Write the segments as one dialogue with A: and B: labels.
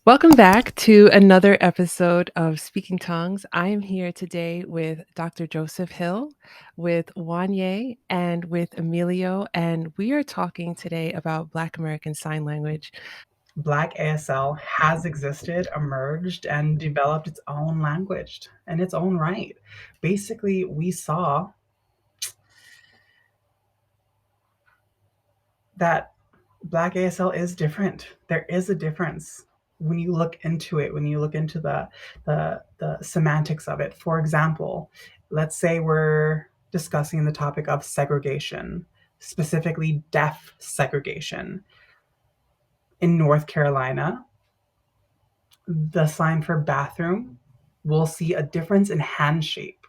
A: Welcome back to another episode of Speaking Tongues. I am here today with Dr. Joseph Hill, with Wanyā, and with Emilio, and we are talking today about Black American Sign Language.
B: Black ASL has existed, emerged, and developed its own language in its own right. Basically, we saw that Black ASL is different. There is a difference when you look into it, when you look into the semantics of it. For example, let's say we're discussing the topic of segregation, specifically deaf segregation. In North Carolina, the sign for bathroom will see a difference in hand shape.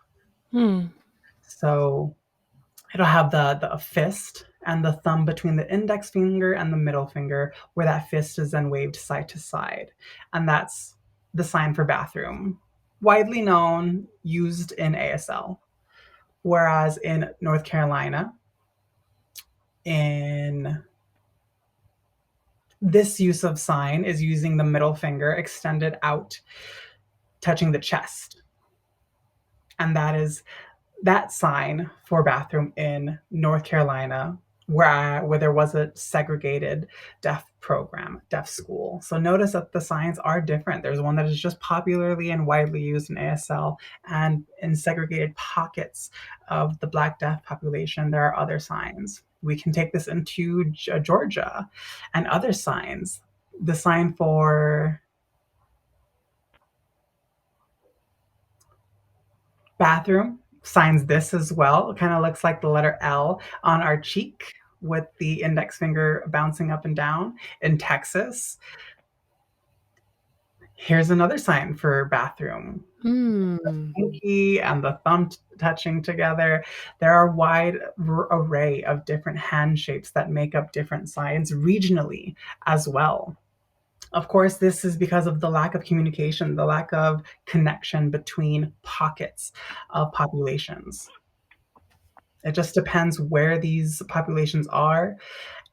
A: Hmm.
B: So it'll have the fist and the thumb between the index finger and the middle finger, where that fist is then waved side to side. And that's the sign for bathroom, widely known, used in ASL. Whereas in North Carolina, in this use of sign is using the middle finger extended out, touching the chest. And that sign for bathroom in North Carolina, where there was a segregated deaf program, deaf school. So notice that the signs are different. There's one that is just popularly and widely used in ASL, and in segregated pockets of the Black deaf population, there are other signs. We can take this into Georgia and other signs. The sign for bathroom signs this as well. It kind of looks like the letter L on our cheek with the index finger bouncing up and down. In Texas, here's another sign for bathroom. The
A: Hmm.
B: pinky and the thumb touching together. There are a wide array of different hand shapes that make up different signs regionally as well. Of course, this is because of the lack of communication, the lack of connection between pockets of populations. It just depends where these populations are.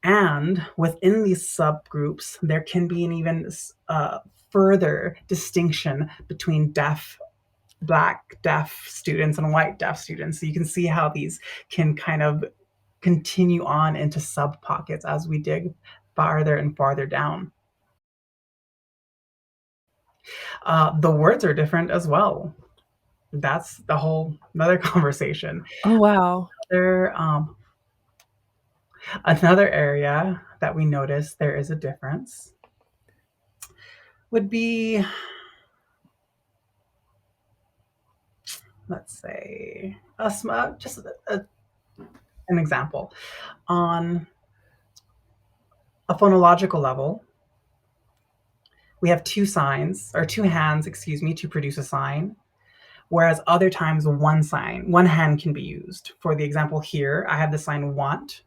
B: And within these subgroups, there can be an even further distinction between Black deaf students and white deaf students. So you can see how these can kind of continue on into sub pockets as we dig farther and farther down. The words are different as well. That's the whole another conversation.
A: Oh, wow.
B: There, another area that we notice there is a difference would be, let's say, just an example. On a phonological level, we have two signs, or two hands, excuse me, to produce a sign, whereas other times one hand can be used. For the example here, I have the sign want,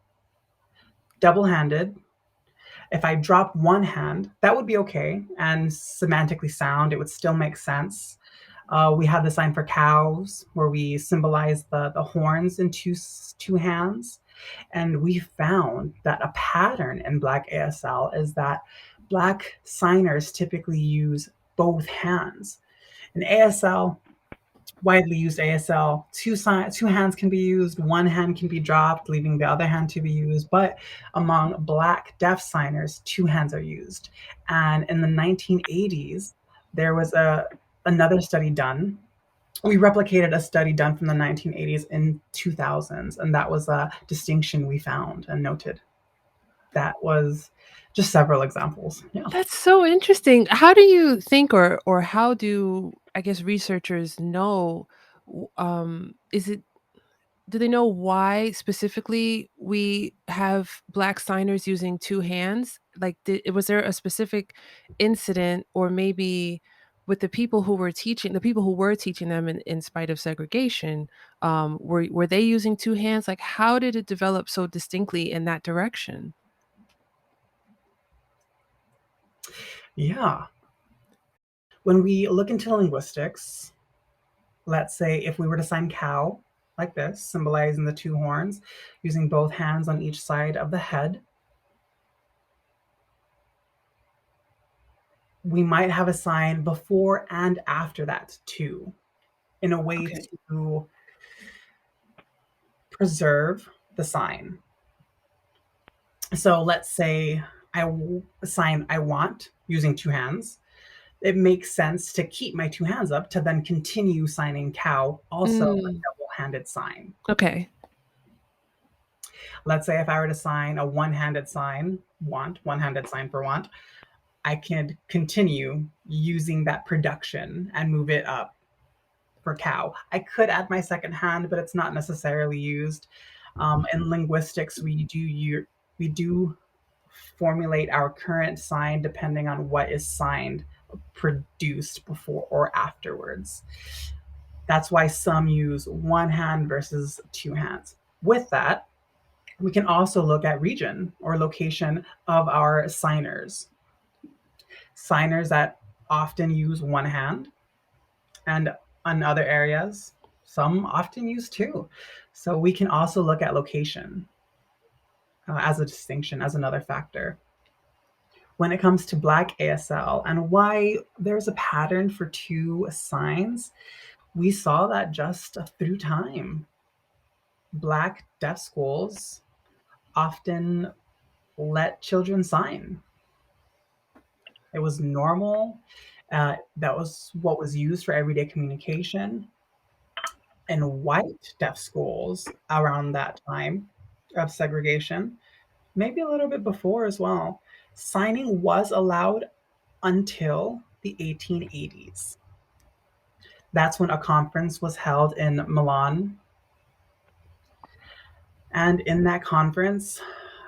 B: double-handed. If I drop one hand, that would be okay and semantically sound. It would still make sense. We have the sign for cows, where we symbolize the horns in two hands. And we found that a pattern in Black ASL is that Black signers typically use both hands. In ASL, widely used ASL, two hands can be used, one hand can be dropped, leaving the other hand to be used. But among Black deaf signers, two hands are used. And in the 1980s, there was another study done. We replicated a study done from the 1980s in 2000s, and that was a distinction we found and noted. That was just several examples. Yeah.
A: That's so interesting. How do you think, or how do, I guess, researchers know, is it do they know why specifically we have Black signers using two hands? Like, was there a specific incident, or maybe with the people who were teaching them in spite of segregation, were they using two hands? Like, how did it develop so distinctly in that direction?
B: Yeah. When we look into linguistics, let's say if we were to sign cow like this, symbolizing the two horns, using both hands on each side of the head, we might have a sign before and after that too, in a way
A: Okay.
B: to preserve the sign. So let's say sign I want using two hands. It makes sense to keep my two hands up to then continue signing cow, also a
A: Mm,
B: double-handed sign.
A: okay.
B: Let's say if I were to sign a one-handed sign, want, one-handed sign for want, I can continue using that production and move it up for cow. I could add my second hand, but it's not necessarily used. In linguistics, we do formulate our current sign depending on what is signed produced before or afterwards. That's why some use one hand versus two hands. With that, we can also look at region or location of our signers. Signers that often use one hand, and on other areas, some often use two. So we can also look at location as a distinction, as another factor. When it comes to Black ASL and why there's a pattern for two signs, we saw that just through time. Black deaf schools often let children sign. It was normal. That was what was used for everyday communication. In white deaf schools around that time of segregation, maybe a little bit before as well, signing was allowed until the 1880s. That's when a conference was held in Milan. And in that conference,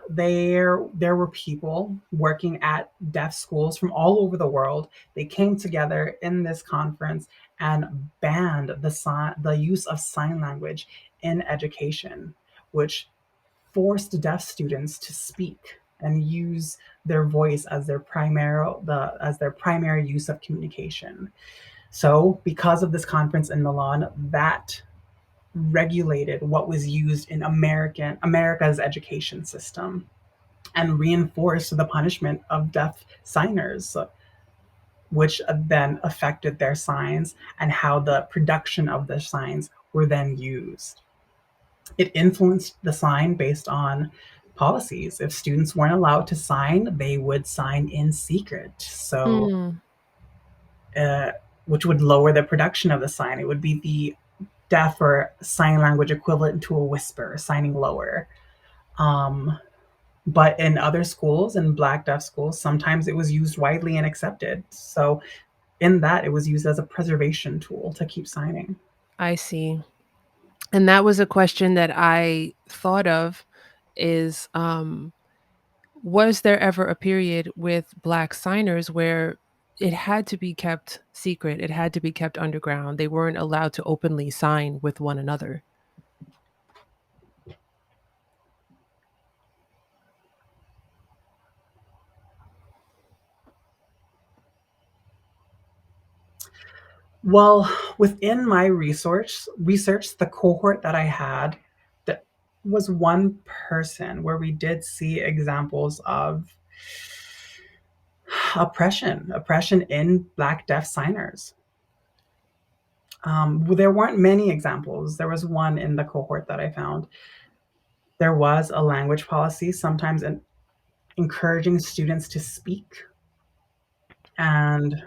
B: there were people working at deaf schools from all over the world. They came together in this conference and banned the use of sign language in education, which forced deaf students to speak and use their voice as their primary use of communication. So, because of this conference in Milan, that regulated what was used in America's education system and reinforced the punishment of deaf signers, which then affected their signs and how the production of the signs were then used. It influenced the sign based on policies. If students weren't allowed to sign, they would sign in secret. So,
A: Mm,
B: uh, which would lower the production of the sign. It would be the deaf or sign language equivalent to a whisper, signing lower. Um, but in other schools, in Black deaf schools, sometimes it was used widely and accepted. So in that, it was used as a preservation tool to keep signing.
A: I see. And that was a question that I thought of is was there ever a period with Black signers where it had to be kept secret? It had to be kept underground. They weren't allowed to openly sign with one another.
B: Well, within my research, the cohort that I had, that was one person where we did see examples of oppression in Black deaf signers. There weren't many examples. There was one in the cohort that I found. There was a language policy, sometimes encouraging students to speak, and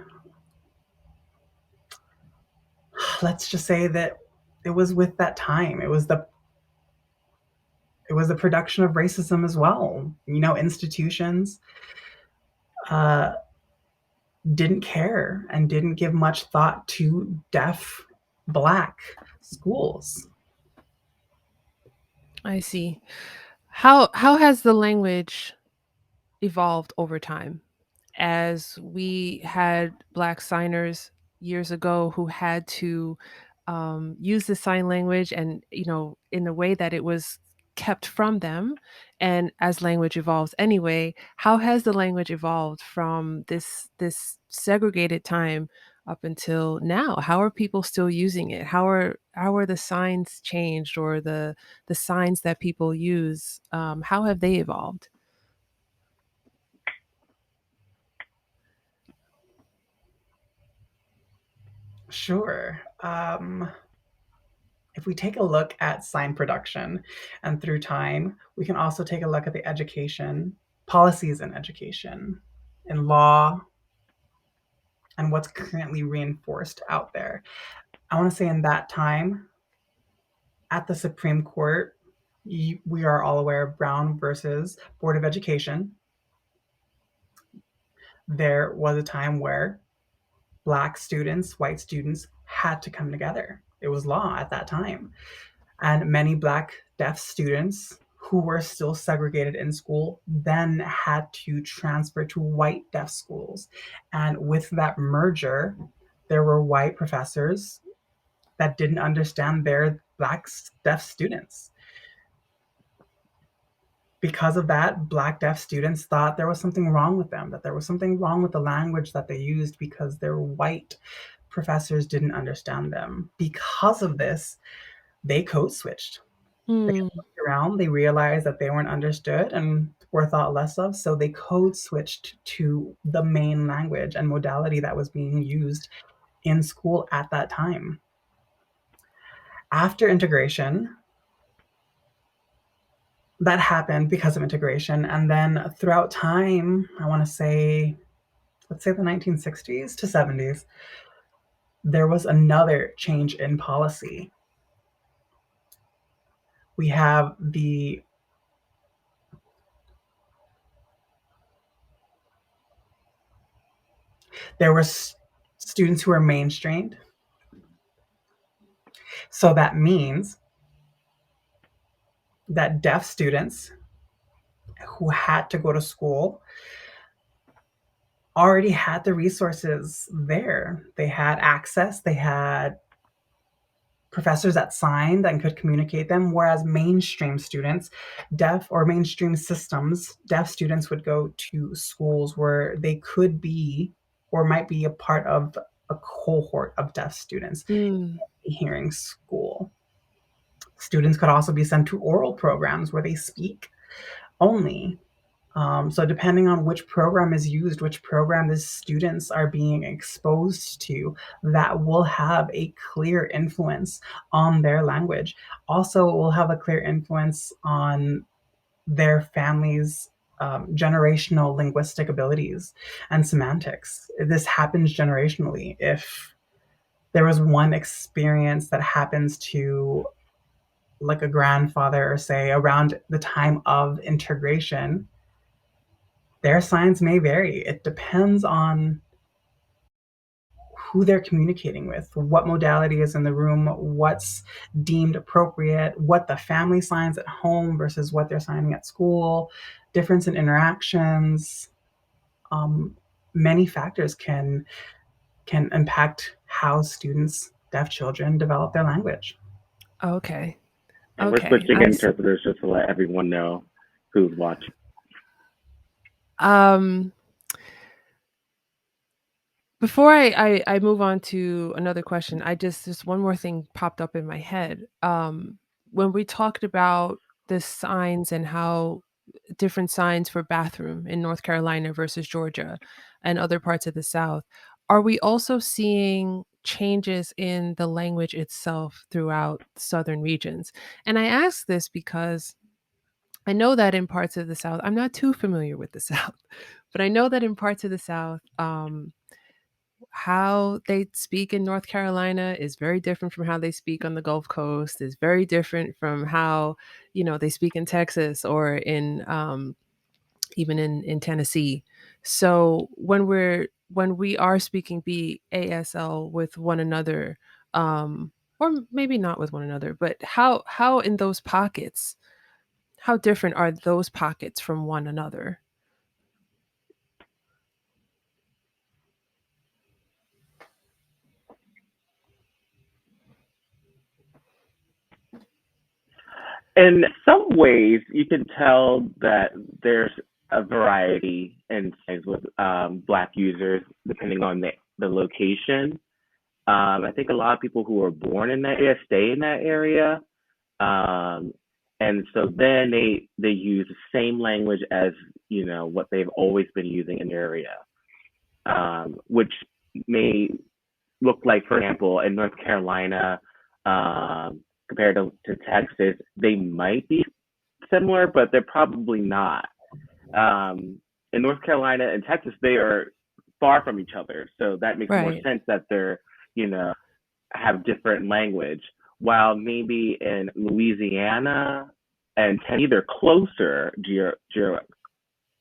B: let's just say that it was with that time. It was the production of racism as well. Institutions uh, didn't care and didn't give much thought to deaf Black schools.
A: I see. How has the language evolved over time? As we had Black signers years ago who had to use the sign language and, in a way that it was kept from them. And as language evolves anyway, how has the language evolved from this segregated time up until now? How are people still using it? How are the signs changed, or the signs that people use? How have they evolved?
B: Sure. If we take a look at sign production and through time, we can also take a look at the education, policies in education, in law, and what's currently reinforced out there. I want to say in that time, at the Supreme Court, we are all aware of Brown versus Board of Education. There was a time where Black students, white students had to come together. It was law at that time. And many Black deaf students who were still segregated in school then had to transfer to white deaf schools. And with that merger, there were white professors that didn't understand their Black deaf students. Because of that, Black deaf students thought there was something wrong with them, that there was something wrong with the language that they used because their white professors didn't understand them. Because of this, they code switched. They
A: Hmm.
B: looked around, they realized that they weren't understood and were thought less of, so they code switched to the main language and modality that was being used in school at that time. After integration, that happened because of integration. And then throughout time, I want to say, let's say the 1960s to 70s, there was another change in policy. We have there were students who were mainstreamed. So that means that deaf students who had to go to school already had the resources there. They had access, they had professors that signed and could communicate them, whereas mainstream students, deaf or mainstream systems, deaf students would go to schools where they could be or might be a part of a cohort of deaf students
A: Mm.
B: in a hearing school. Students could also be sent to oral programs where they speak only. So depending on which program is used, which program the students are being exposed to, that will have a clear influence on their language. Also, it will have a clear influence on their families' generational linguistic abilities and semantics. This happens generationally. If there was one experience that happens to like a grandfather or say around the time of integration, their signs may vary. It depends on who they're communicating with, what modality is in the room, what's deemed appropriate, what the family signs at home versus what they're signing at school, difference in interactions. Um, Many factors can impact how students, deaf children, develop their language.
A: Okay.
C: And we're
A: Okay.
C: switching
A: I see.
C: interpreters just to let everyone know who's watching.
A: Um, Before I move on to another question, I just one more thing popped up in my head. When we talked about the signs and how different signs for bathroom in North Carolina versus Georgia and other parts of the South, are we also seeing changes in the language itself throughout southern regions? And I ask this because I know that in parts of the South, I'm not too familiar with the South, but I know that in parts of the South, how they speak in North Carolina is very different from how they speak on the Gulf Coast, is very different from how, they speak in Texas or in even in Tennessee. So when we are speaking BASL with one another, or maybe not with one another, but how in those pockets, how different are those pockets from one another?
C: In some ways, you can tell that there's a variety in things with Black users depending on the location. I think a lot of people who are born in that area stay in that area, um, and so then they use the same language as what they've always been using in their area, which may look like, for example, in North Carolina, compared to Texas, they might be similar, but they're probably not. In North Carolina and Texas, they are far from each other, so that makes more
A: Right.
C: sense that they're, you know, have different language. While maybe in Louisiana and Tennessee, they're closer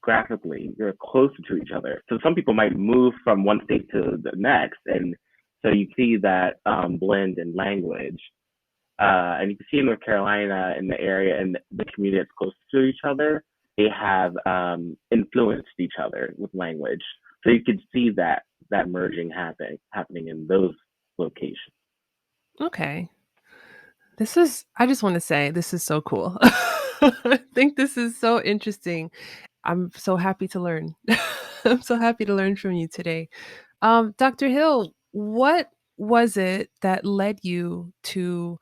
C: geographically, they're closer to each other. So some people might move from one state to the next, and so you see that blend in language. And you can see in North Carolina, in the area and the community that's close to each other, they have influenced each other with language. So you can see that merging happening in those locations.
A: Okay. I just want to say this is so cool. I think this is so interesting. I'm so happy to learn. I'm so happy to learn from you today. Dr. Hill, what was it that led you to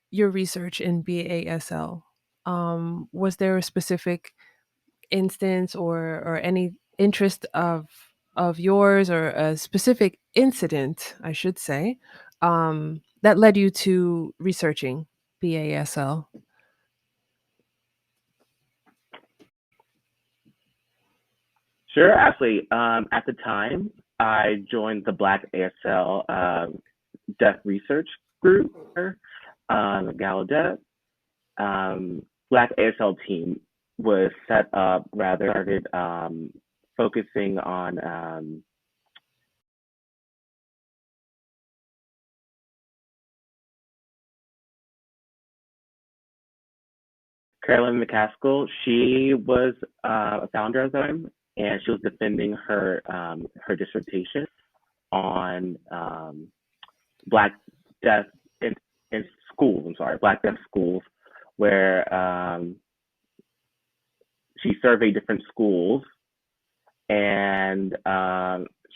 A: your research in BASL? Was there a specific instance or any interest of yours or a specific incident, I should say, that led you to researching BASL?
C: Sure, absolutely. At the time, I joined the Black ASL Deaf Research Group, Gallaudet. Black ASL team was set up, rather started focusing on Carolyn McCaskill. She was a founder of them, and she was defending her dissertation on Black deaf in schools. I'm sorry, Black deaf schools, where she surveyed different schools, and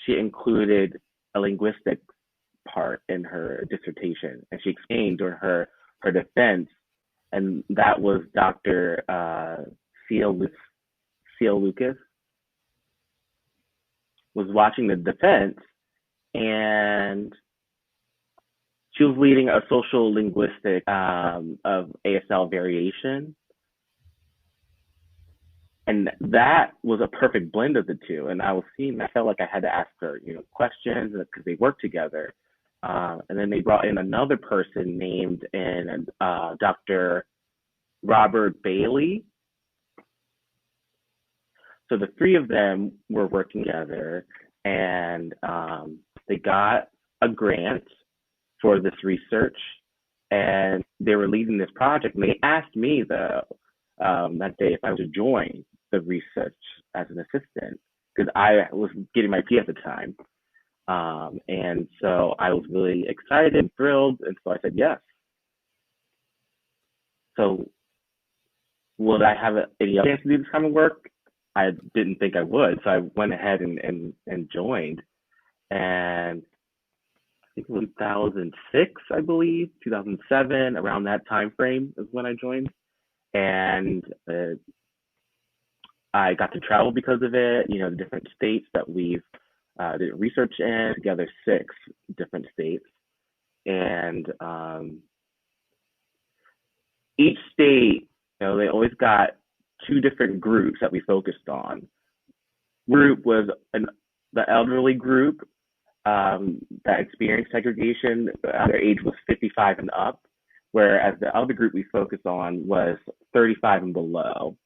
C: she included a linguistic part in her dissertation, and she explained during her defense, and that was Dr. Seal Lucas was watching the defense, and she was leading a social linguistic of ASL variation, and that was a perfect blend of the two. And I felt like I had to ask her, questions because they work together. And then they brought in another person named Dr. Robert Bailey. So the three of them were working together, and they got a grant for this research, and they were leading this project. And they asked me though that day if I would join the research as an assistant because I was getting my P at the time. And so I was really excited and thrilled, and so I said yes. So would I have any other chance to do this kind of work? I didn't think I would, so I went ahead and joined. And I think it was 2006, I believe, 2007, around that time frame is when I joined. And I got to travel because of it, the different states that we've did research in, together 6 different states. And each state, they always got 2 different groups that we focused on. Group was the elderly group that experienced segregation. Their age was 55 and up, whereas the other group we focused on was 35 and below.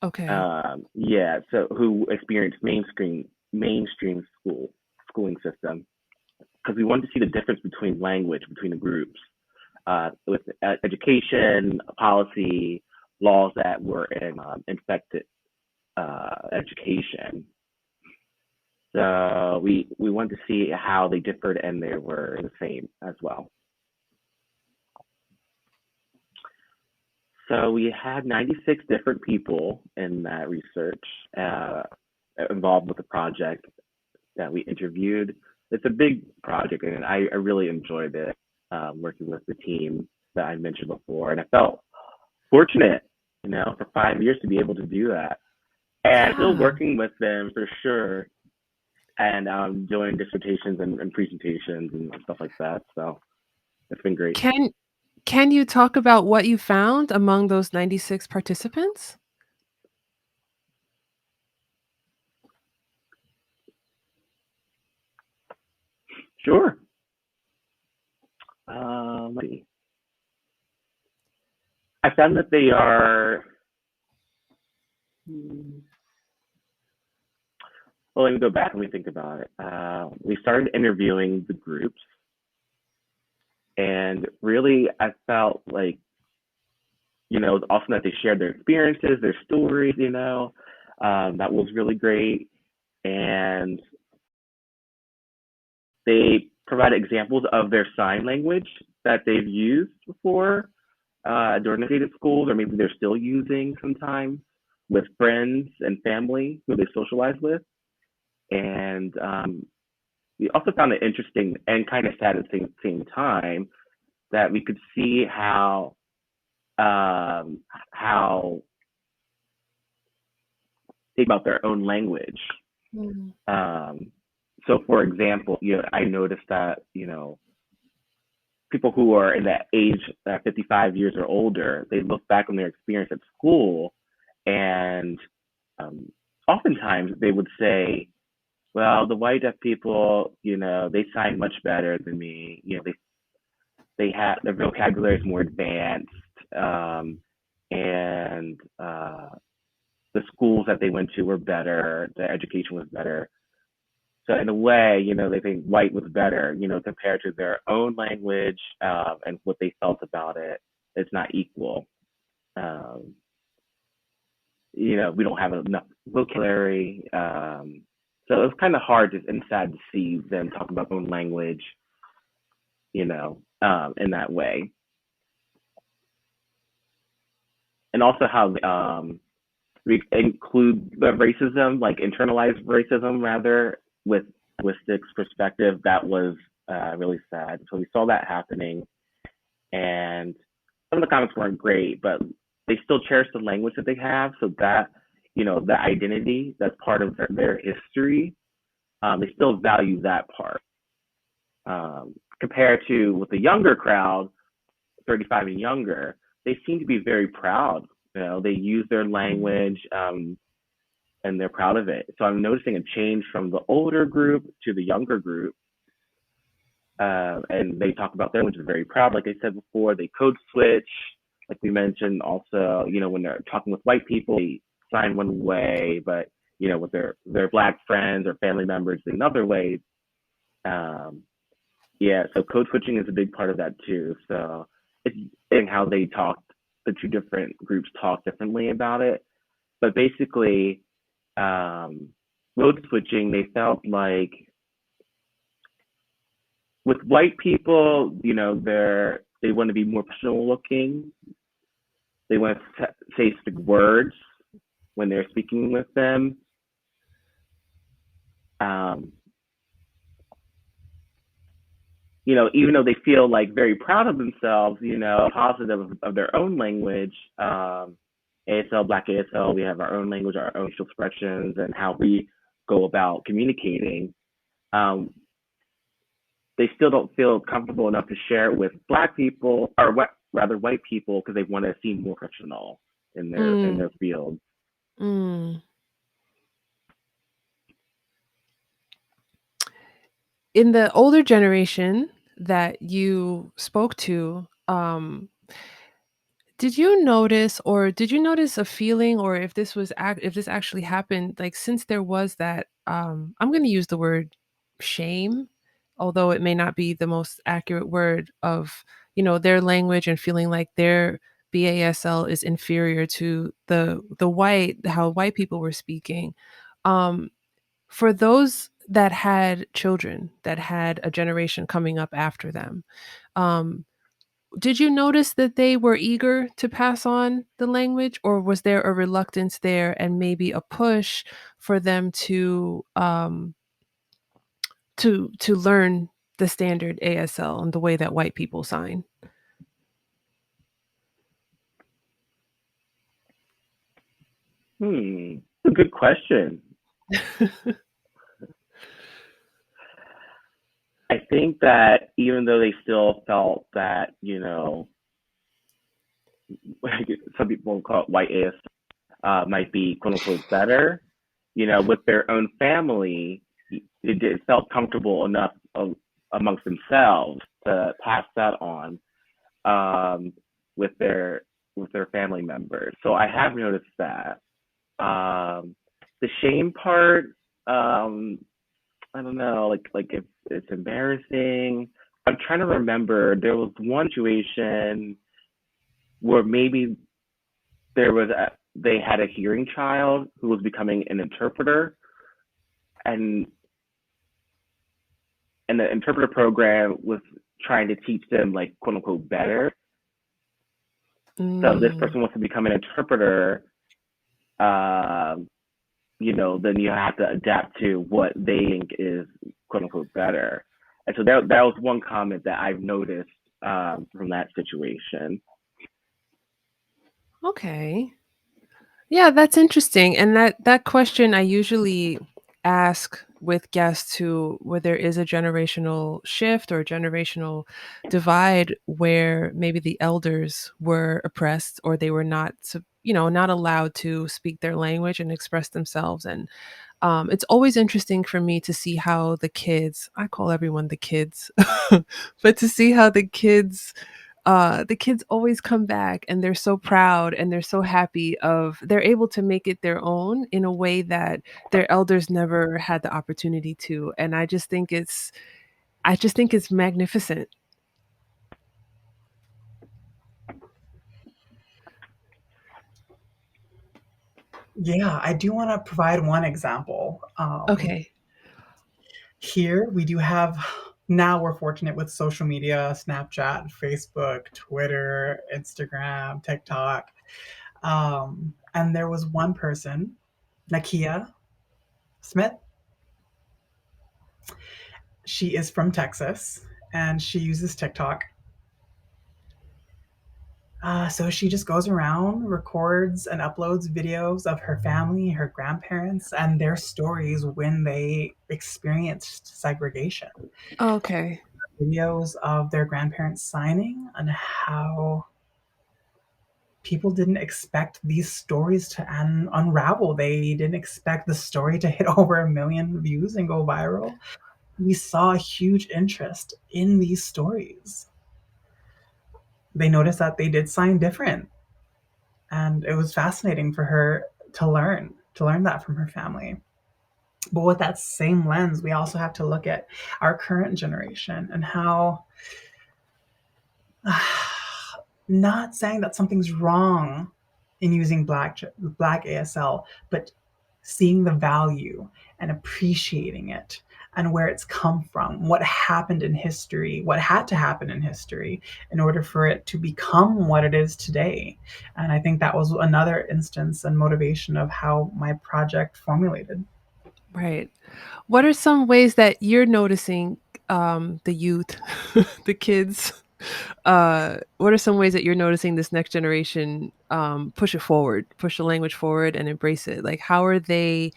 A: Okay.
C: Yeah, so who experienced mainstream schooling system, because we wanted to see the difference between language between the groups, with education, policy, laws that were infected education. So we wanted to see how they differed, and they were the same as well. So we had 96 different people in that research involved with the project that we interviewed. It's a big project, and I really enjoyed it, working with the team that I mentioned before. And I felt fortunate, for 5 years to be able to do that. And still
A: Yeah.
C: working with them for sure. and doing dissertations and presentations and stuff like that. So it's been great.
A: Can you talk about what you found among those 96 participants?
C: Sure. Let's see. I found that they are. Well, let me go back and we think about it. We started interviewing the groups, and really, I felt like, it's awesome that they shared their experiences, their stories. That was really great, and they provide examples of their sign language that they've used before during the state schools, or maybe they're still using sometimes with friends and family who they socialize with. And we also found it interesting and kind of sad at the same time that we could see how they about their own language.
A: Mm.
C: So, for example, I noticed that people who are in that age, 55 years or older, they look back on their experience at school, and oftentimes they would say, "Well, the white deaf people, they sign much better than me. They have their vocabulary is more advanced, and the schools that they went to were better. The education was better." So in a way, they think white was better, compared to their own language, and what they felt about it. It's not equal. Um, we don't have enough vocabulary. So it's kind of hard and sad to see them talk about their own language, in that way. And also how we include the racism, like internalized racism, rather, with linguistics perspective. That was really sad. So we saw that happening, and some of the comments weren't great, but they still cherish the language that they have. So that, the identity that's part of their history, they still value that part. Compared to with the younger crowd, 35 and younger, they seem to be very proud. They use their language, and they're proud of it. So I'm noticing a change from the older group to the younger group. And they talk about their language is very proud. Like I said before, they code switch, like we mentioned. Also, when they're talking with white people, they sign one way, but with their black friends or family members, another way. Yeah, so code switching is a big part of that too. So it's in how they talked. The two different groups talk differently about it, but basically, code switching, they felt like with white people, they want to be more professional looking. They want to say specific words when they're speaking with them. Even though they feel like very proud of themselves, positive of their own language. ASL, Black ASL, we have our own language, our own facial expressions, and how we go about communicating. They still don't feel comfortable enough to share it with Black people, or rather white people, because they want to seem more professional in their field.
A: Mm. In the older generation that you spoke to, did you notice, or did you notice a feeling, or if if this actually happened, like since there was that, I'm going to use the word shame, although it may not be the most accurate word, of their language and feeling like their BASL is inferior to how white people were speaking. Um, for those that had children, that had a generation coming up after them, um, did you notice that they were eager to pass on the language, or was there a reluctance there and maybe a push for them to learn the standard ASL and the way that white people sign?
C: A good question. I think that even though they still felt that, some people call it white ASL, might be quote unquote better, with their own family, it felt comfortable enough amongst themselves to pass that on, with their family members. So I have noticed that. The shame part, I don't know, like if it's embarrassing. I'm trying to remember. There was one situation where maybe they had a hearing child who was becoming an interpreter, and the interpreter program was trying to teach them like quote unquote better. So this person wants to become an interpreter. Then you have to adapt to what they think is quote unquote better. And so that was one comment that I've noticed from that situation.
A: Okay. Yeah, that's interesting. And that question I usually ask with guests where there is a generational shift or a generational divide where maybe the elders were oppressed or they were not allowed to speak their language and express themselves. And it's always interesting for me to see how the kids, I call everyone the kids, but to see how the kids always come back and they're so proud and they're so happy of they're able to make it their own in a way that their elders never had the opportunity to. And I just think it's magnificent.
B: Yeah, I do want to provide one example.
A: Okay.
B: Here we do have, now we're fortunate with social media, Snapchat, Facebook, Twitter, Instagram, TikTok. And there was one person, Nakia Smith. She is from Texas and she uses TikTok. So she just goes around, records and uploads videos of her family, her grandparents, and their stories when they experienced segregation.
A: Okay.
B: Videos of their grandparents signing and how people didn't expect these stories to unravel. They didn't expect the story to hit over 1 million views and go viral. We saw a huge interest in these stories. They noticed that they did sign different, and it was fascinating for her to learn that from her family. But with that same lens, we also have to look at our current generation and how not saying that something's wrong in using Black ASL, but seeing the value and appreciating it and where it's come from, what happened in history, what had to happen in history in order for it to become what it is today. And I think that was another instance and motivation of how my project formulated.
A: Right. What are some ways that you're noticing the youth, the kids? What are some ways that you're noticing this next generation push it forward, push the language forward, and embrace it? Like, how are they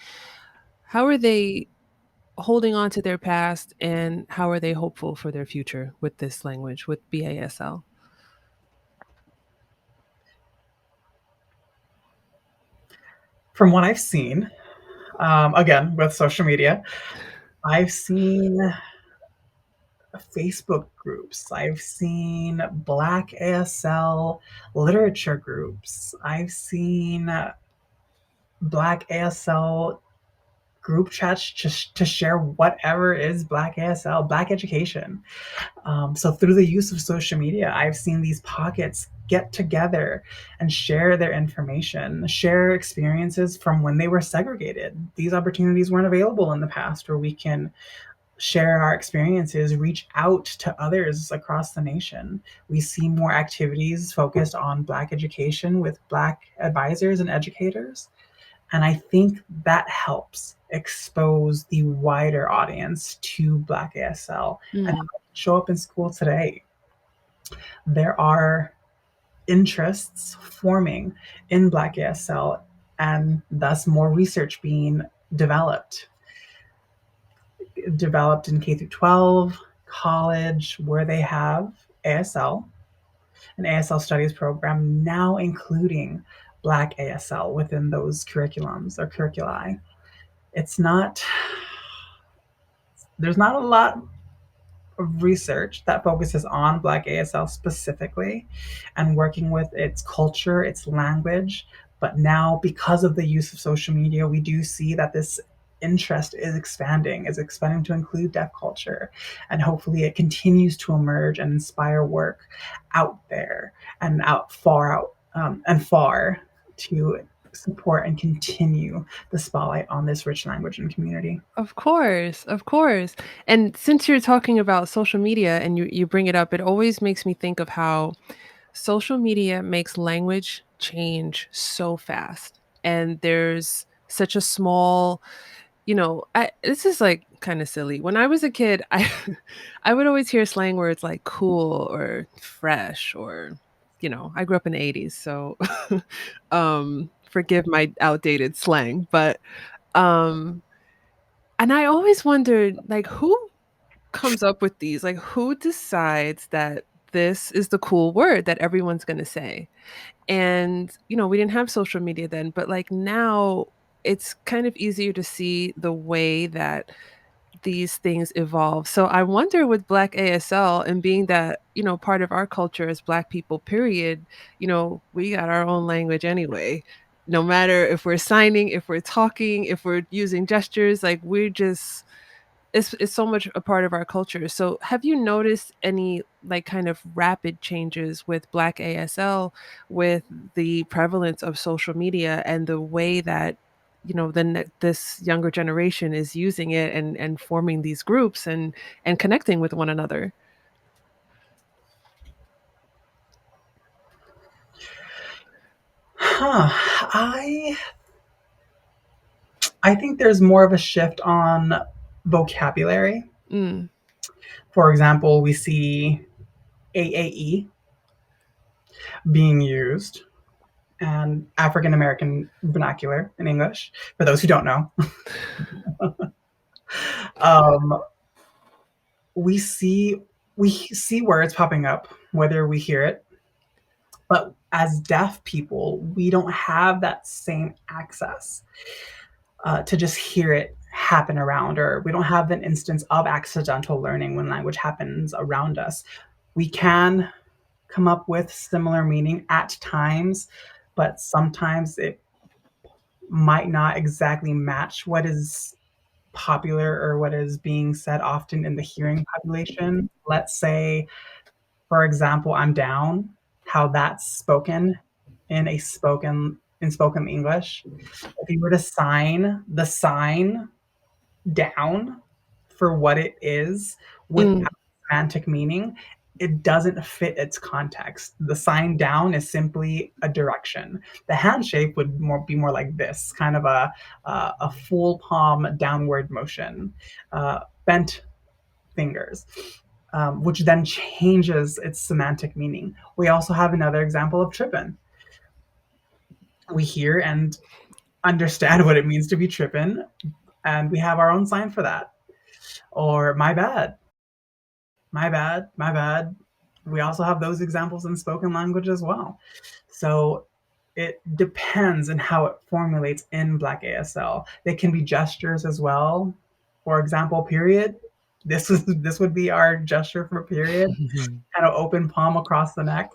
A: holding on to their past, and how are they hopeful for their future with this language, with BASL?
B: From what I've seen, again, with social media, I've seen Facebook groups. I've seen Black ASL literature groups. I've seen Black ASL group chats just to share whatever is Black ASL, Black education. So through the use of social media, I've seen these pockets get together and share their information, share experiences from when they were segregated. These opportunities weren't available in the past, where we can share our experiences, reach out to others across the nation. We see more activities focused on Black education with Black advisors and educators. And I think that helps expose the wider audience to Black ASL and
A: Mm,
B: show up in school today. There are interests forming in Black ASL and thus more research being developed in K through 12, college where they have ASL, an ASL studies program, now including Black ASL within those curriculums or curriculi. It's not, there's not a lot of research that focuses on Black ASL specifically and working with its culture, its language. But now, because of the use of social media, we do see that this interest is expanding to include deaf culture. And hopefully it continues to emerge and inspire work out there and far to support and continue the spotlight on this rich language and community.
A: Of course, of course. And since you're talking about social media and you bring it up, it always makes me think of how social media makes language change so fast. And there's such a small, this is like kind of silly. When I was a kid, I I would always hear slang words like cool or fresh or I grew up in the 80s, so forgive my outdated slang, but um and I always wondered, like, who comes up with these? Like, who decides that this is the cool word that everyone's going to say? And, we didn't have social media then, but like now it's kind of easier to see the way that these things evolve. So I wonder with Black ASL and being that, part of our culture as Black people, period, we got our own language anyway. No matter if we're signing, if we're talking, if we're using gestures, like we're just it's so much a part of our culture. So have you noticed any like kind of rapid changes with Black ASL with the prevalence of social media and the way that this younger generation is using it and forming these groups and connecting with one another?
B: Huh. I think there's more of a shift on vocabulary.
A: Mm.
B: For example, we see AAE being used and African American vernacular in English, for those who don't know. um, we see we see words popping up, whether we hear it, but as deaf people, we don't have that same access to just hear it happen around, or we don't have an instance of accidental learning when language happens around us. We can come up with similar meaning at times, but sometimes it might not exactly match what is popular or what is being said often in the hearing population. Let's say, for example, I'm down, how that's spoken in spoken English. If you were to sign the sign down for what it is
A: Mm.
B: without semantic meaning, it doesn't fit its context. The sign down is simply a direction. The handshake would be more like this, kind of a full palm downward motion, bent fingers, which then changes its semantic meaning. We also have another example of tripping. We hear and understand what it means to be tripping, and we have our own sign for that. Or my bad, my bad, my bad. We also have those examples in spoken language as well. So it depends on how it formulates in Black ASL. They can be gestures as well. For example, period. This would be our gesture for period, kind of open palm across the neck.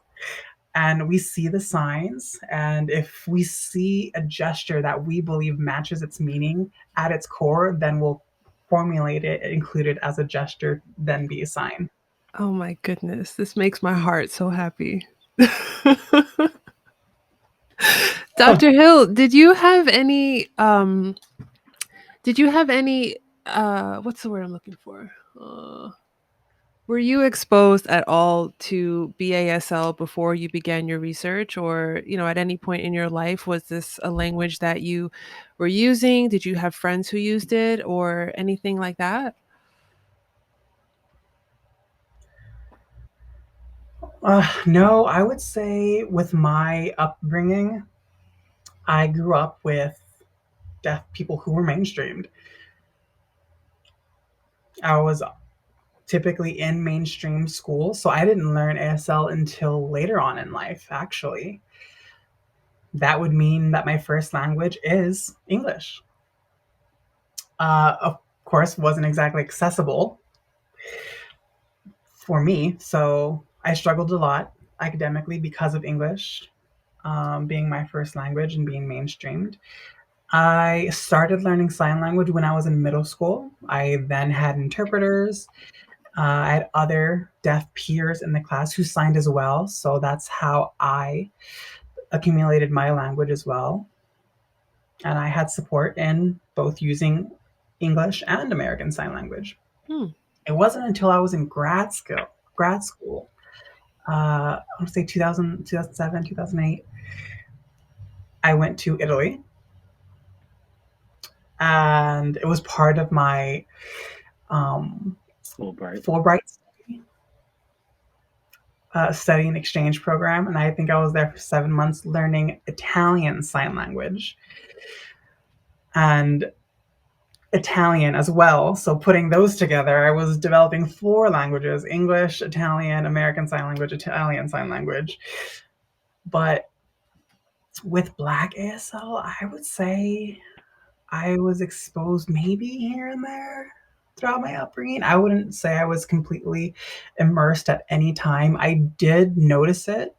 B: And we see the signs. And if we see a gesture that we believe matches its meaning at its core, then we'll formulate it, include it as a gesture, then be a sign.
A: Oh my goodness, this makes my heart so happy. Dr. Hill, did you have any what's the word I'm looking for? Were you exposed at all to BASL before you began your research, or, at any point in your life was this a language that you were using? Did you have friends who used it or anything like that?
B: No, I would say with my upbringing, I grew up with deaf people who were mainstreamed. I was typically in mainstream schools. So I didn't learn ASL until later on in life, actually. That would mean that my first language is English. Of course, wasn't exactly accessible for me. So I struggled a lot academically because of English being my first language and being mainstreamed. I started learning sign language when I was in middle school. I then had interpreters. I had other deaf peers in the class who signed as well. So that's how I accumulated my language as well. And I had support in both using English and American Sign Language.
A: Hmm.
B: It wasn't until I was in grad school, I want to say 2000, 2007, 2008, I went to Italy. And it was part of my um,
C: Fulbright.
B: Fulbright study and exchange program. And I think I was there for 7 months learning Italian Sign Language and Italian as well. So putting those together, I was developing 4 languages: English, Italian, American Sign Language, Italian Sign Language. But with Black ASL, I would say I was exposed maybe here and there throughout my upbringing. I wouldn't say I was completely immersed at any time. I did notice it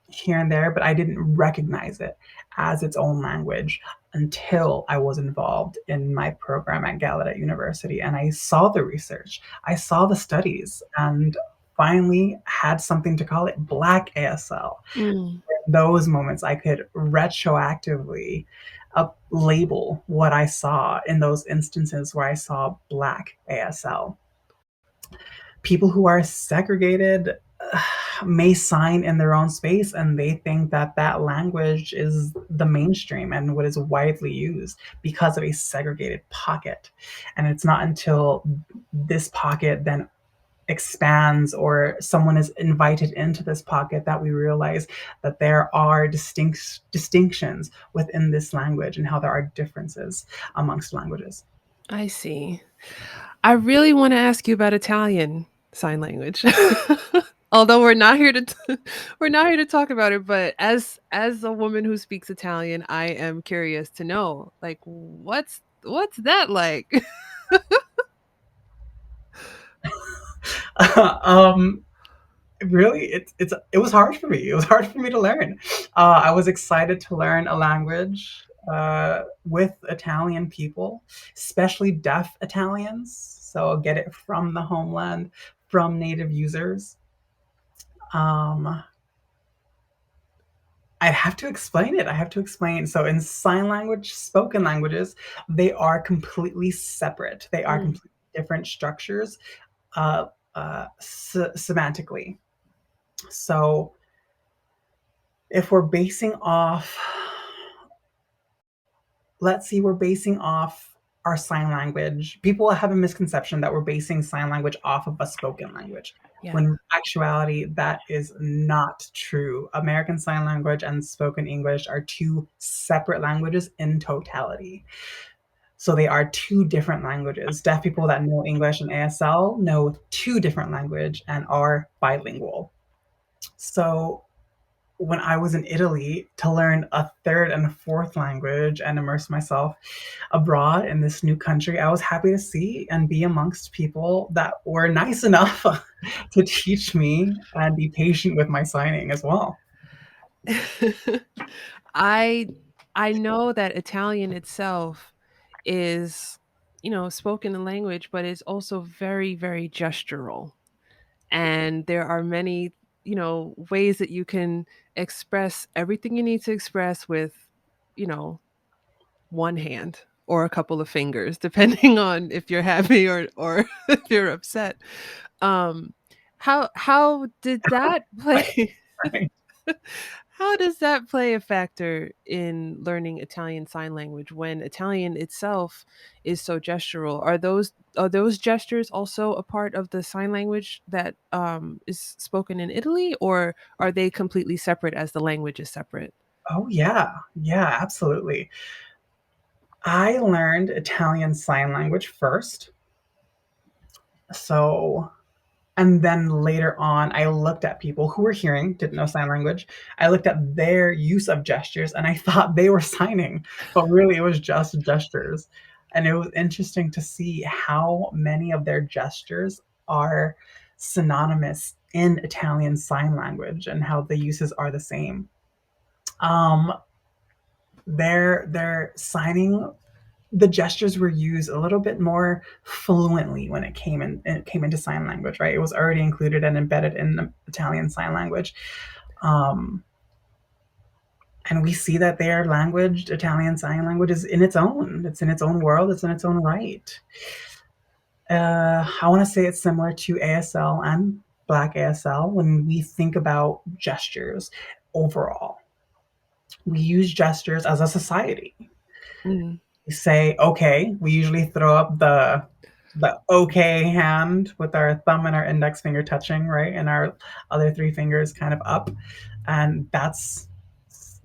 B: here and there, but I didn't recognize it as its own language until I was involved in my program at Gallaudet University and I saw the research, I saw the studies, and finally had something to call it Black ASL.
A: Mm.
B: In those moments, I could retroactively label what I saw in those instances where I saw Black ASL. People who are segregated may sign in their own space and they think that that language is the mainstream and what is widely used because of a segregated pocket. And it's not until this pocket then expands or someone is invited into this pocket that we realize that there are distinctions within this language and how there are differences amongst languages.
A: I see. I really want to ask you about Italian sign language. Although we're not here to talk about it, but as a woman who speaks Italian, I am curious to know, like, what's that like?
B: um, really, it was hard for me. It was hard for me to learn. I was excited to learn a language with Italian people, especially deaf Italians. So get it from the homeland, from native users. Um, I have to explain it. I have to explain. So in sign language, spoken languages, they are completely separate. They are
A: Mm.
B: completely different structures, semantically. So if we're basing off, let's see, we're basing off our sign language. People have a misconception that we're basing sign language off of a spoken language.
A: Yeah.
B: When in actuality, that is not true. American Sign Language and spoken English are 2 separate languages in totality. So they are 2 different languages. Deaf people that know English and ASL know 2 different language and are bilingual. So when I was in Italy to learn a 3rd and a 4th language and immerse myself abroad in this new country, I was happy to see and be amongst people that were nice enough to teach me and be patient with my signing as well.
A: I I know that Italian itself is, spoken in language, but it's also very, very gestural. And there are many, ways that you can express everything you need to express with, you know, one hand or a couple of fingers, depending on if you're happy or if you're upset. Um, how did that
B: Right,
A: play?
B: right.
A: How does that play a factor in learning Italian Sign Language when Italian itself is so gestural? Are those gestures also a part of the sign language that is spoken in Italy, or are they completely separate as the language is separate?
B: Oh, yeah. Yeah, absolutely. I learned Italian Sign Language first. So, and then later on, I looked at people who were hearing, didn't know sign language. I looked at their use of gestures and I thought they were signing, but really it was just gestures. And it was interesting to see how many of their gestures are synonymous in Italian Sign Language and how the uses are the same. Um, their signing, the gestures were used a little bit more fluently when it came into sign language, right? It was already included and embedded in the Italian Sign Language. Um, and we see that their language, Italian Sign Language, is in its own. It's in its own world. It's in its own right. I want to say it's similar to ASL and Black ASL when we think about gestures overall. We use gestures as a society.
A: Mm.
B: We say okay. We usually throw up the okay hand with our thumb and our index finger touching, right, and our other three fingers kind of up, and that's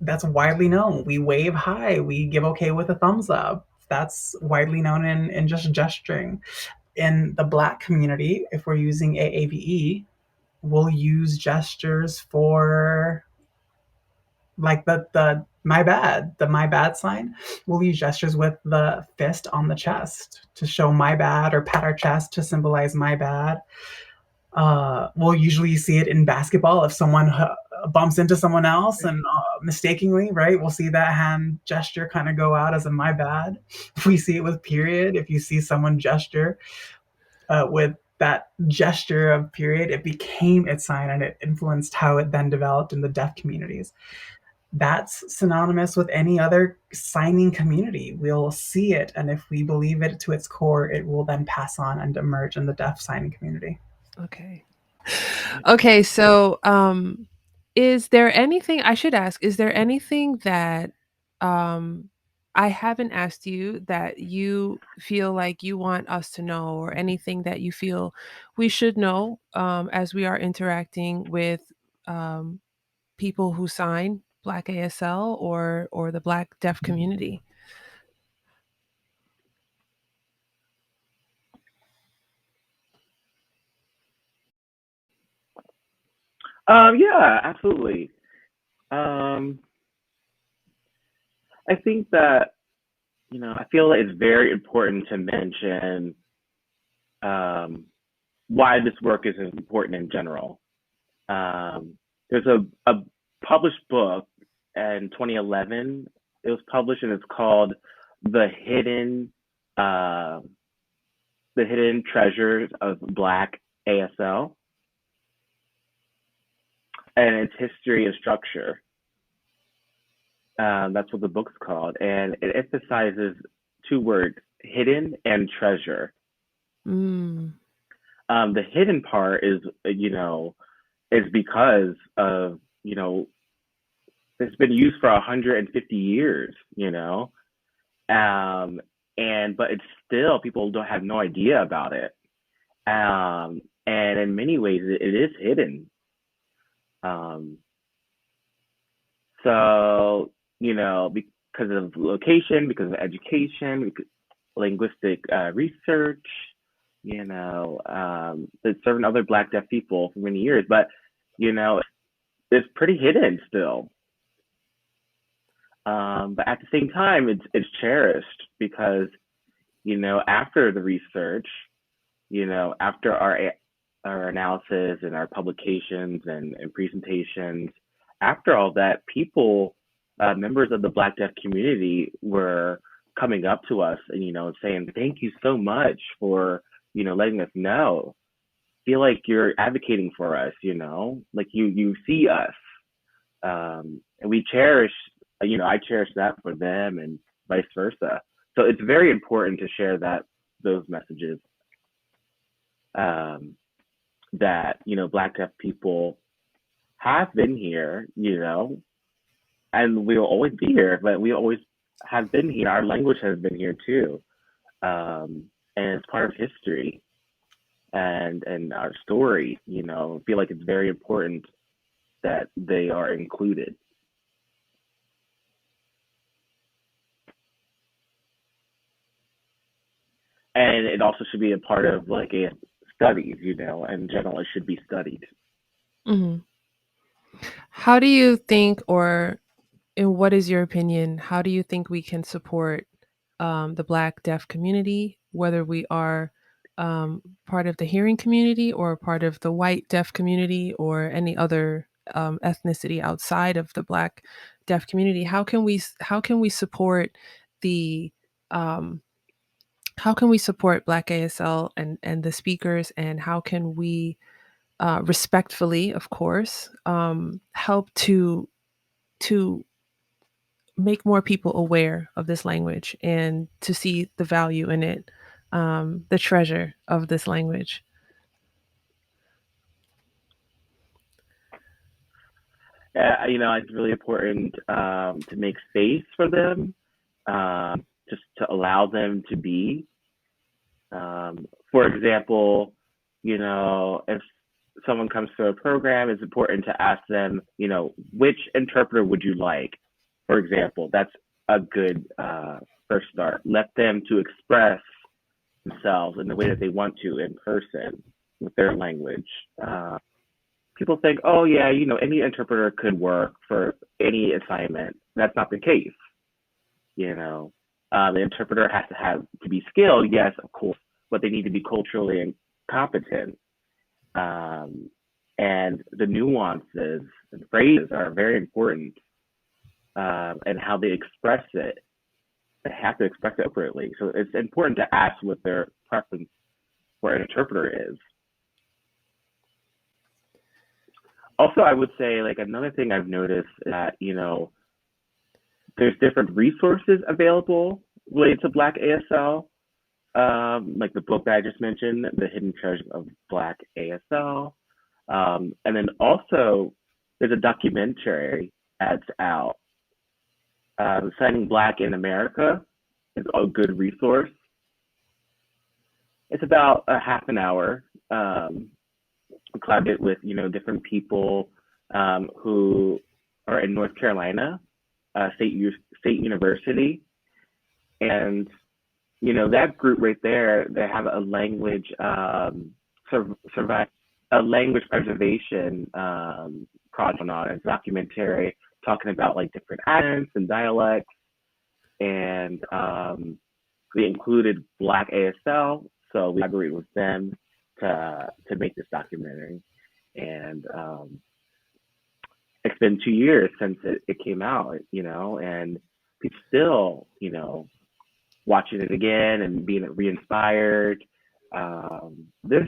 B: widely known. We wave hi. We give okay with a thumbs up. That's widely known in just gesturing. In the Black community, if we're using AAVE, we'll use gestures for like the my bad sign. We'll use gestures with the fist on the chest to show my bad, or pat our chest to symbolize my bad. We'll usually see it in basketball if someone bumps into someone else and mistakenly, right? We'll see that hand gesture kind of go out as a my bad. We see it with period. If you see someone gesture with that gesture of period, it became its sign and it influenced how it then developed in the deaf communities. That's synonymous with any other signing community. We'll see it, and if we believe it to its core, it will then pass on and emerge in the deaf signing community.
A: Okay. Okay, so is there anything I should ask, is there anything that um I haven't asked you that you feel like you want us to know, or anything that you feel we should know as we are interacting with um people who sign Black ASL or the Black deaf community?
C: Yeah, absolutely. Um, I think that I feel like it's very important to mention um, why this work is important in general. There's a published book in 2011. It was published and it's called "The Hidden uh, The Hidden Treasures of Black ASL and Its History and Structure." That's what the book's called, and it emphasizes two words: hidden and treasure.
A: Mm,
C: The hidden part is, is because of, it's been used for 150 years, um, but it's still, people don't have no idea about it. And in many ways, it is hidden. Um, so, because of location, because of education, because linguistic research, it's serving other Black deaf people for many years, but it's pretty hidden still. But at the same time, it's cherished because after the research, after our analysis and our publications and presentations, after all that, people, members of the Black deaf community, were coming up to us and saying, "Thank you so much for letting us know. Feel like you're advocating for us. Like you see us." And we cherish, I cherish that for them and vice versa. So it's very important to share those messages, um, that Black deaf people have been here, and we'll always be here, but we always have been here. Our language has been here too, and it's part of history and our story. I feel like it's very important that they are included. And it also should be a part of like a studies, you know, in general, it should be studied.
A: Mhm. How do you think, or in what is your opinion, how do you think we can support the Black deaf community, whether we are part of the hearing community or part of the white deaf community or any other ethnicity outside of the Black deaf community? How can we support the um, how can we support Black ASL and the speakers, and how can we respectfully, of course, help to make more people aware of this language and to see the value in it, the treasure of this language.
C: You know, it's really important to make space for them, just to allow them to be. For example, you know, if someone comes to a program, it's important to ask them, you know, which interpreter would you like? For example, that's a good first start. Let them to express themselves in the way that they want to in person with their language. People think, oh yeah, you know, any interpreter could work for any assignment. That's not the case. You know, the interpreter has to have to be skilled, yes, of course, but they need to be culturally competent. Um, and the nuances and phrases are very important, and how they express it. They have to express it appropriately. So it's important to ask what their preference for an interpreter is. Also, I would say like another thing I've noticed is that, you know, there's different resources available related to Black ASL, like the book that I just mentioned, The Hidden Treasure of Black ASL. And then also there's a documentary that's out. Signing Black in America is a good resource. It's about a half an hour. Collaborate with, you know, different people who are in North Carolina, State University, and you know that group right there. They have a language survive a language preservation project on a documentary talking about like different accents and dialects, and we included Black ASL, so we collaborated with them to make this documentary, and it's been 2 years since it came out, you know, and people still, you know, watching it again and being re-inspired. This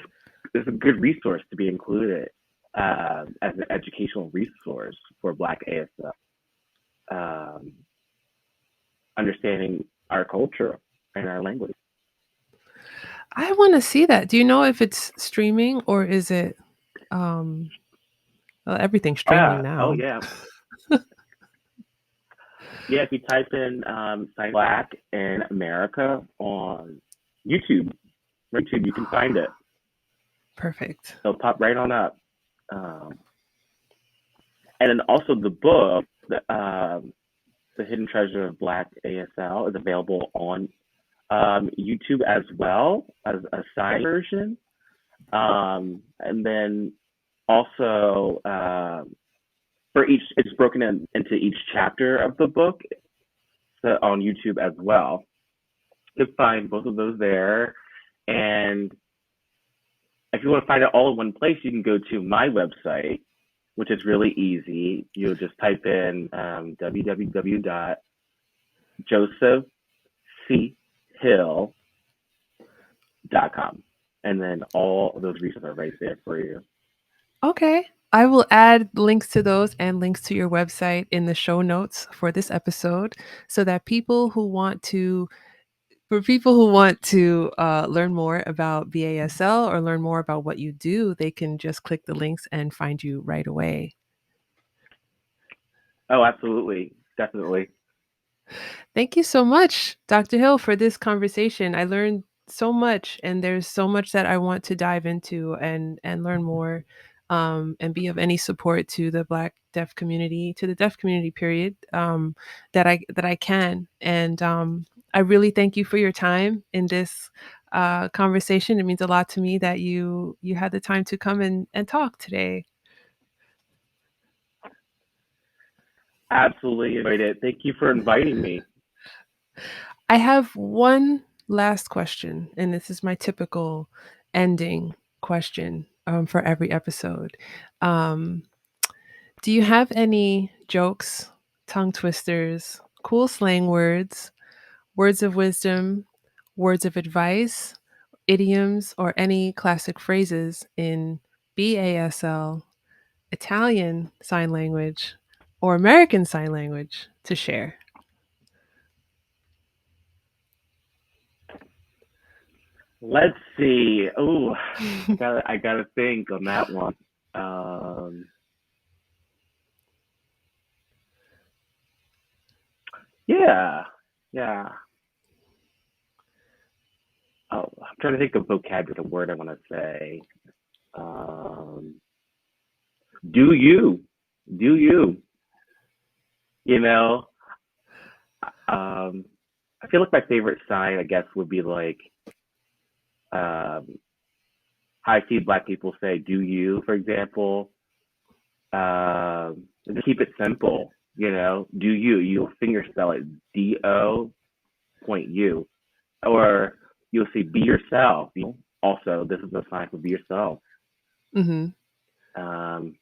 C: is a good resource to be included as an educational resource for Black ASL, understanding our culture and our language.
A: I want to see that. Do you know if it's streaming or is it um well, everything's streaming
C: Oh
A: now.
C: yeah, yeah. If you type in Black in America on YouTube, you can find it.
A: Perfect.
C: It'll pop right on up. Um, and then also the book, The Hidden Treasure of Black ASL, is available on YouTube as well as a side version. And then also for each, it's broken into each chapter of the book, so on YouTube as well. You can find both of those there. And if you want to find it all in one place, you can go to my website, which is really easy. You'll just type in www.josephchill.com. And then all of those resources are right there for you.
A: Okay. I will add links to those and links to your website in the show notes for this episode so that people who want to learn more about BASL or learn more about what you do, they can just click the links and find you right away.
C: Oh, absolutely. Definitely.
A: Thank you so much, Dr. Hill, for this conversation. I learned so much, and there's so much that I want to dive into and learn more, and be of any support to the Black deaf community, to the deaf community, period, that I can. And I really thank you for your time in this conversation. It means a lot to me that you had the time to come and talk today.
C: Absolutely enjoyed it. Thank you for inviting me.
A: I have one last question, and this is my typical ending question for every episode. Um, do you have any jokes, tongue twisters, cool slang words, words of wisdom, words of advice, idioms, or any classic phrases in BASL, Italian Sign Language, or American Sign Language to share?
C: Let's see. Oh, I gotta think on that one. Um, yeah, yeah. Oh, I'm trying to think of vocabulary, the word I want to say. Um, do you, do you, you know? Um, I feel like my favorite sign, I guess, would be like, um, I see Black people say "do you," for example. Just keep it simple, Do you? You'll finger spell it D-O point U, or you'll see be yourself. Also, this is a sign for be yourself.
A: Hmm.
C: Um,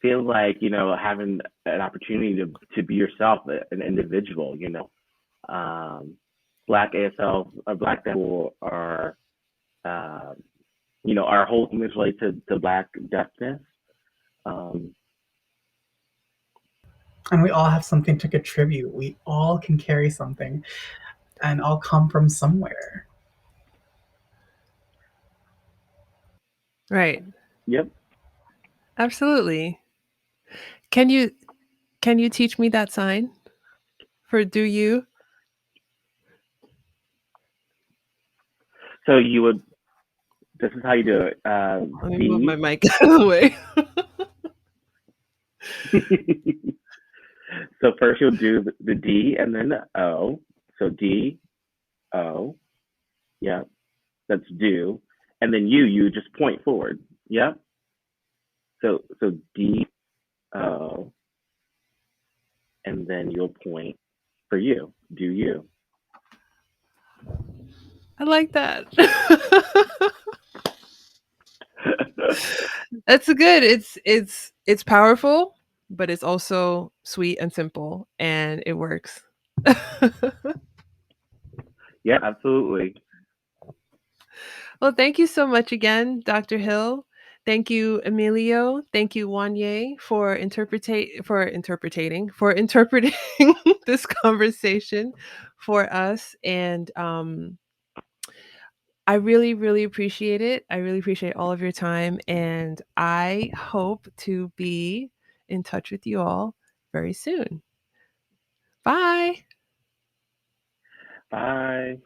C: feel like having an opportunity to be yourself, an individual. Um, Black ASL or Black people are, um, our whole image related to Black deafness. Um,
B: And we all have something to contribute. We all can carry something and all come from somewhere.
A: Right.
C: yep.
A: Absolutely. Can you teach me that sign for do you?
C: So you would. This is how you do it.
A: Let me move my
C: D.
A: mic out of the way.
C: So first you'll do the D and then the O. So D O. Yeah, that's do. And then you just point forward. Yeah. So D O, and then you'll point for you. Do you?
A: I like that. That's good. It's powerful, but it's also sweet and simple, and it works.
C: Yeah, absolutely.
A: Well, thank you so much again, Dr. Hill. Thank you, Emilio. Thank you, Wanyā, for interpreting this conversation for us. And I really, really appreciate it. I really appreciate all of your time, and I hope to be in touch with you all very soon. Bye.
C: Bye.